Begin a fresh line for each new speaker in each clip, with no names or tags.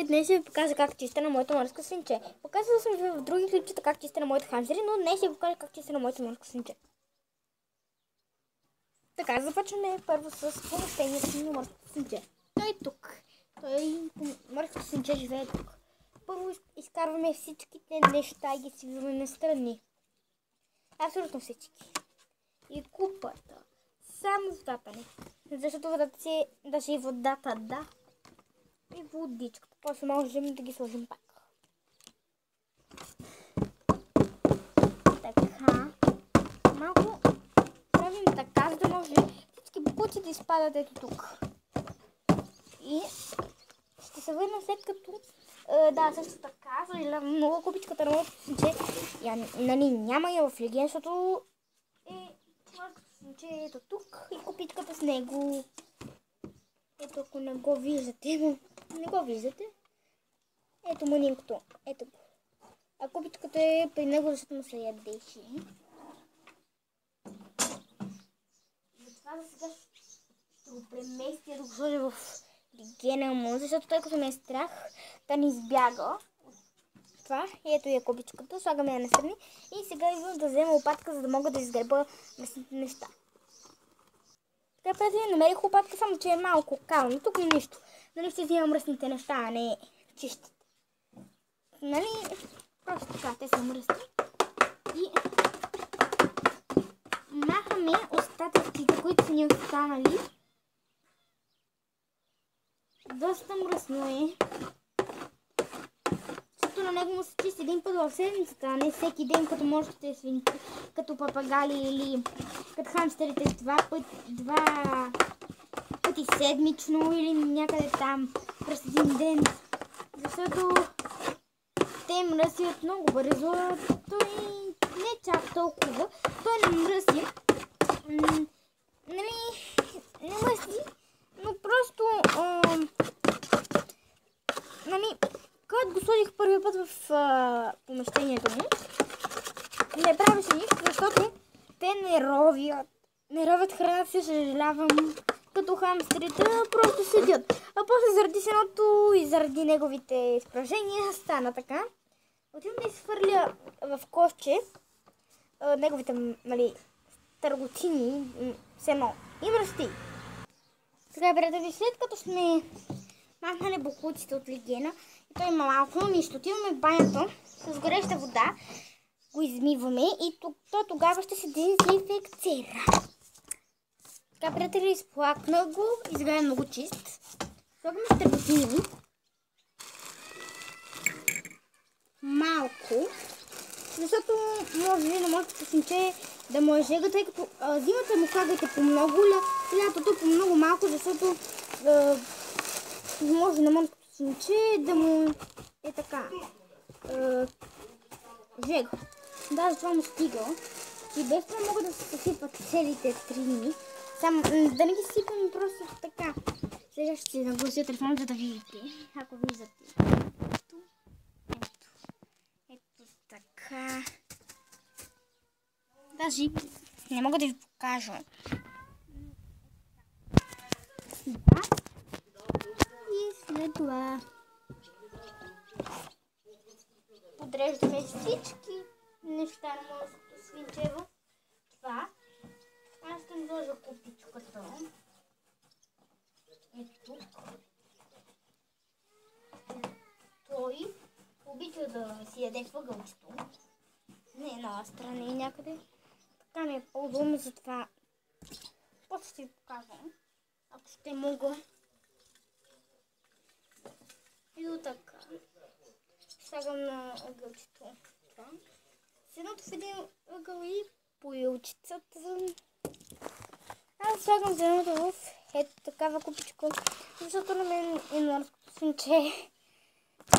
Днес ще ви покажа как чиста на моето морско свинче. Показвала съм ви в други клипчета как чиста на моите хамстери, но днес ще ви покажа как чиста на моето морско свинче. Така, започваме първо с помещението на морското свинче. Той е тук. Морското свинче живее тук. Първо изкарваме всичките неща и ги свиваме на страни. Абсолютно всички. И купата. Само затапане. Защото водата си е, даже и водата, да. И водичката. После можем да ги сложим пак. Така. Малко правим така, за да може всички букуци да изпадат ето тук. И ще се върна след като... да, също така, заливам много купичката на моето свинче. Нали, няма я в Легия, защото моето свинче е ето тук и купичката с него. Ето, ако не го виждате, не го виждате. Ето мънинкото, ето го. А купичката е при него, защото му се ядеше. Затова за сега ще го преместя да го сложа в легена му, защото тъй като ме е страх да не избяга. Това и ето я купичката, слагаме я настрани и сега идвам да взема лопатка, за да мога да изгреба местните неща. Така, приятели, намерих лопатка, само че е малко кално. Тук и нищо. Нали ще взимам мръсните неща, а не чистите. Нали? Просто така, те са мръсни. И махаме остатъците, които са ни останали. Доста мръсно е. Защото на него му се чисти един път в седмицата, а не всеки ден, като морските свинки, като папагали или като хамстерите два пъти седмично или някъде там през един ден. Защото те мръсят много бързо. Той не чак толкова. Той не мръси. Нали, не мръси, но просто нали, когато го сложих първи път в помещението му, не правеше нищо, защото те не ровят храната си, съжалявам, като хамстерите, просто седят. А после заради сеното и заради неговите изпражения стана така. Отивам да изхвърля в кошче неговите, нали, търготини, сено и мръсти. Сега, приятели, след като сме махнали бокуците от легена, и той има малко нищо, отиваме в банята с гореща вода, го измиваме и тогава ще се дезинфекцира. Така, приятели, изплакна го, изгледа много чист. Слагаме търготини. Малко. Защото може би на морското свинче да му е жега, тъй като зимата му слагайте по много, лятото по много малко, защото може на морското свинче да му е така жега. Да, за това му стига. И без това могат да се съсипат целите 3 дни. Само да не ги сипам просто така. Сега ще си наглася телефон, за да видите. Ако виждате. Ето така. Даже не мога да ви покажа. Да. И след това подреждаме всички неща на морското свинче в това. Аз ще сложа купичката. Ето. Той обича да си яде въгълчето. Не е на страна и някъде. Така ми е по-удобно, затова после ще ви показвам. Ако ще мога. И до така. Слагам на ъгълчето. Седното в един ъгъл и поилчицата. Аз слагам зеленото в ето такава купичка, защото на мен и морското свинче.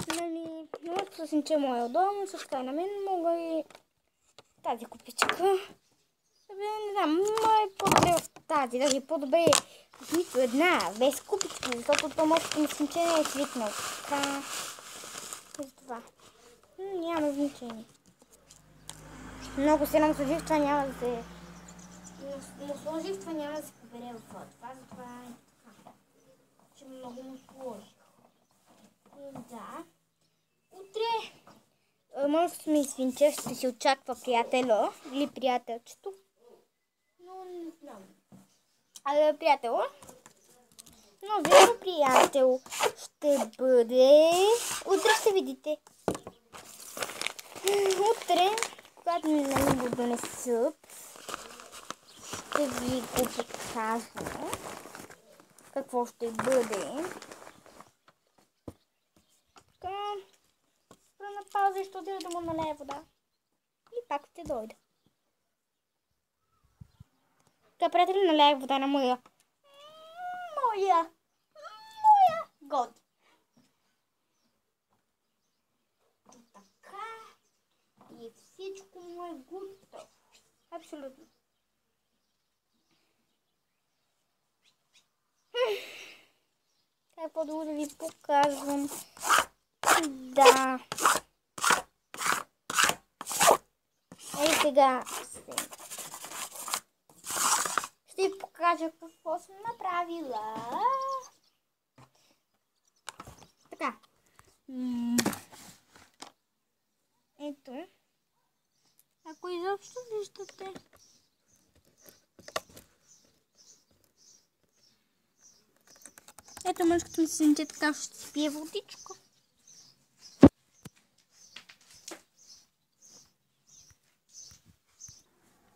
Нали, морското свинче му е удобно, също така и на мен мога и тази купичка. Не знам, но е по-добре в тази, даже по-добре в нито една, без купичка, защото то морското свинче не е свикнал. Така, и това. Няма значение. Много силно сложих, това няма да се... Но сложих, това няма да се побере в това, затова е така. Че много му сложих. Да. Утре може да ми свинча, ще си очаква приятеля или приятелчето. Но не знам. Приятел. Но верно приятел ще бъде... Утре ще видите. Утре, когато ми го донесат, ще ви го покажа какво ще бъде. Така, спра на пауза и ще отида да му налея вода. И пак ще дойда. Така, приятели, налеях вода на моя год. Така. И всичко му е готово. Абсолютно. Какво да ви показвам? Да. Ей сега ще ви покажа какво съм направила. Така. Ето. Ако изобщо виждате. Ето мъжката ми се така, ще си пие водичка.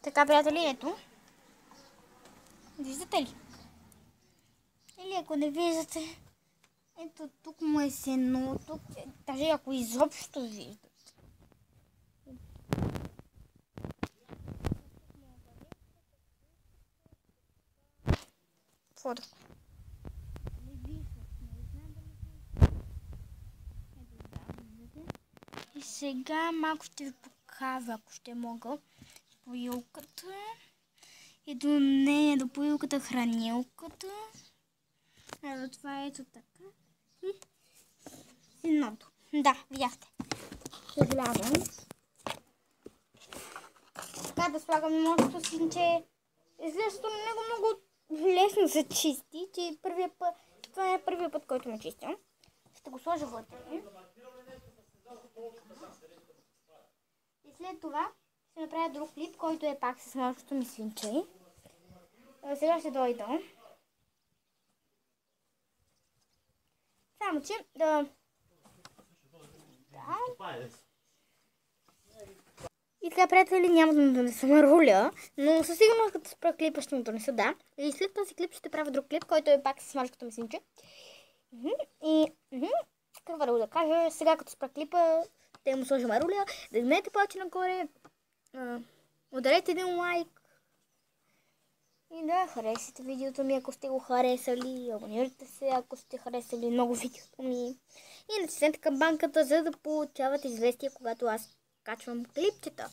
Така, приятели, ето. Виждате ли? Или ако не виждате, ето тук му е сеното, даже ако изобщо виждате. Какво да? И сега малко ще ви покажа, ако ще мога, поилката. И до нея, до поилката, хранилката. Ето това е ето така. И сеното. Да, видяхте. Съжалявам. Така да слагам мощното свинче. Изглежда много лесно се чисти, че това е първият път, който ме чистя. Ще го сложа вътре. И след това ще направя друг клип, който е пак с мощното ми свинче. Сега ще дойда. Само че да... И така, приятели, няма да донеса маруля, но със сигурност като спра клипа ще му донеса, да. И след този клип ще правя друг клип, който е пак с мъжкото ми свинче. И какво да кажа, сега като спра клипа, ще му сложа маруля, да изменете повече нагоре, ударете един лайк и да харесате видеото ми, ако сте го харесали, абонирайте се, ако сте харесали много видеото ми и натиснете камбанката, за да получавате известия, когато аз качвам клипчета.